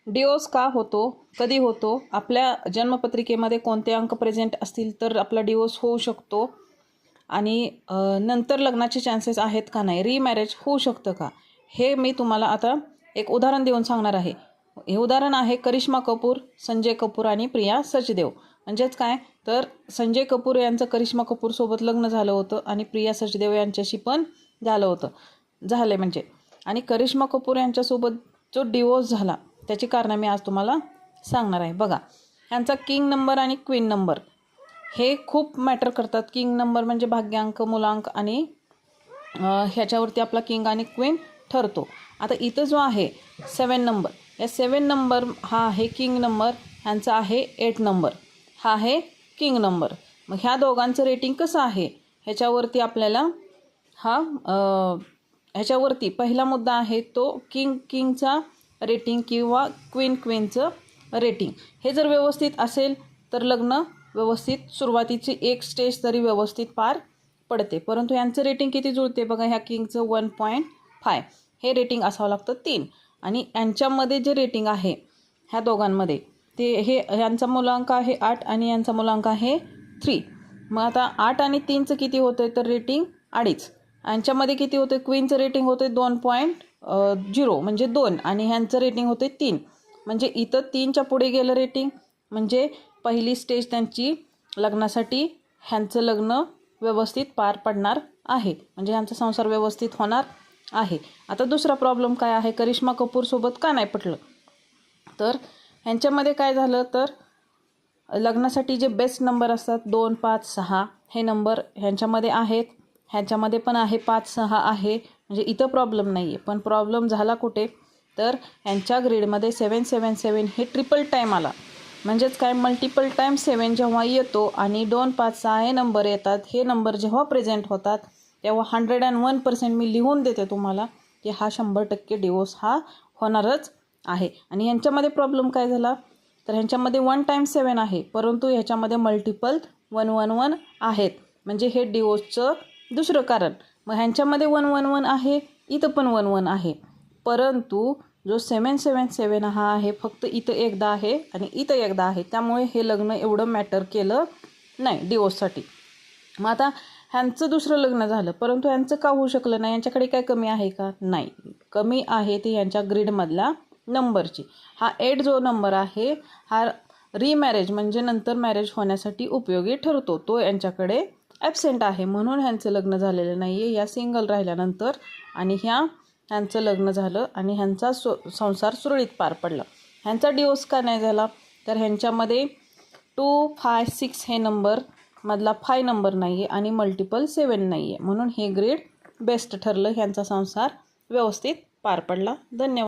Divorce का होतो, कधी होतो, आपल्या जन्मपत्रिकेमध्ये कोणते अंक प्रेझेंट असतील तर आपला डिवोर्स होऊ शकतो आणि नंतर लग्नाचे चान्सेस आहेत का नाही, रीमॅरेज होऊ शकतं का, हे मी तुम्हाला आता एक उदाहरण देऊन सांगणार आहे. हे उदाहरण आहे करिश्मा कपूर, संजय कपूर आणि प्रिया सचदेव. म्हणजेच काय तर संजय कपूर यांचं करिश्मा कपूरसोबत लग्न झालं होतं आणि प्रिया सचदेव यांच्याशी पण झाले म्हणजे. आणि करिश्मा कपूर यांच्यासोबत जो डिवोर्स झाला त्याची कारणं मी आज तुम्हाला सांगणार आहे. बघा, ह्यांचा किंग नंबर आणि क्वीन नंबर हे खूप मॅटर करतात. किंग नंबर म्हणजे भाग्यांक, मूलांक आणि ह्याच्यावरती आपला किंग आणि क्वीन ठरतो. आता इथं जो आहे 7 नंबर, या 7 नंबर हा आहे किंग नंबर, ह्यांचा आहे 8 नंबर, हा आहे किंग नंबर. मग ह्या दोघांचं रेटिंग कसं आहे ह्याच्यावरती आपल्याला ह्याच्यावरती पहिला मुद्दा आहे तो किंगचा रेटिंग किंवा क्वीनचं रेटिंग. हे जर व्यवस्थित असेल तर लग्न व्यवस्थित सुरुवातीची एक स्टेज तरी व्यवस्थित पार पडते. परंतु यांचं रेटिंग किती जुळते बघा, ह्या किंगचं 1.5 हे रेटिंग असावं लागतं 3. आणि यांच्यामध्ये जे रेटिंग आहे ह्या दोघांमध्ये ते ह्यांचा मूलांक आहे 8 आणि यांचा मूलांक आहे 3. मग आता 8 आणि 3चं किती होतं तर रेटिंग 2.5. यांच्यामध्ये किती होतं, क्वीनचं रेटिंग होतं 2.0 म्हणजे 2 आणि ह्यांचं रेटिंग होते 3. म्हणजे इथं 3च्या पुढे गेलं रेटिंग म्हणजे पहिली स्टेज त्यांची लग्नासाठी ह्यांचं लग्न व्यवस्थित पार पडणार आहे, म्हणजे ह्यांचा संसार व्यवस्थित होणार आहे. आता दुसरा प्रॉब्लेम काय आहे, करिश्मा कपूरसोबत का नाही पटलं, तर ह्यांच्यामध्ये काय झालं तर लग्नासाठी जे बेस्ट नंबर असतात 2, 5, 6 हे नंबर ह्यांच्यामध्ये आहेत, ह्यांच्यामध्ये पण आहे 5, 6 आहे, म्हणजे इथं प्रॉब्लेम नाही आहे. पण प्रॉब्लेम झाला कुठे तर ह्यांच्या ग्रेडमध्ये 777 हे ट्रिपल टाईम आला. म्हणजेच काय, मल्टिपल टाईम 7 जेव्हा येतो आणि 2, 5, 6 हे नंबर येतात, हे नंबर जेव्हा प्रेझेंट होतात तेव्हा 101% मी लिहून देते तुम्हाला की हा 100% डिवोर्स हा होणारच आहे. आणि ह्यांच्यामध्ये प्रॉब्लेम काय झाला तर ह्यांच्यामध्ये 1 टाईम 7 आहे, परंतु ह्याच्यामध्ये मल्टिपल 111 आहेत, म्हणजे हे डिवोर्सचं दुसरं कारण. मग ह्यांच्यामध्ये 111 आहे, इथं पण 11 आहे, परंतु जो 777 हा आहे फक्त इथं एकदा आहे आणि इथं एकदा आहे, त्यामुळे हे लग्न एवढं मॅटर केलं नाही डिवोर्ससाठी. मग आता ह्यांचं दुसरं लग्न झालं, परंतु ह्यांचं का होऊ शकलं नाही, यांच्याकडे काय कमी आहे का, नाही, कमी आहे ती ह्यांच्या ग्रीडमधला नंबरची. हा 8 जो नंबर आहे हा रीमॅरेज म्हणजे नंतर मॅरेज होण्यासाठी उपयोगी ठरतो, तो यांच्याकडे ॲबसेंट आहे, म्हणून ह्यांचं लग्न झालेलं नाही आहे या सिंगल राहिल्यानंतर. आणि ह्यांचं लग्न झालं आणि ह्यांचा संसार सुरळीत पार पडला. ह्यांचा डिवोर्स का नाही झाला तर ह्यांच्यामध्ये 2, 5, 6 हे नंबर मधला 5 नंबर नाही आहे आणि मल्टिपल 7 नाही आहे, म्हणून हे ग्रेड बेस्ट ठरलं, ह्यांचा संसार व्यवस्थित पार पडला. धन्यवाद.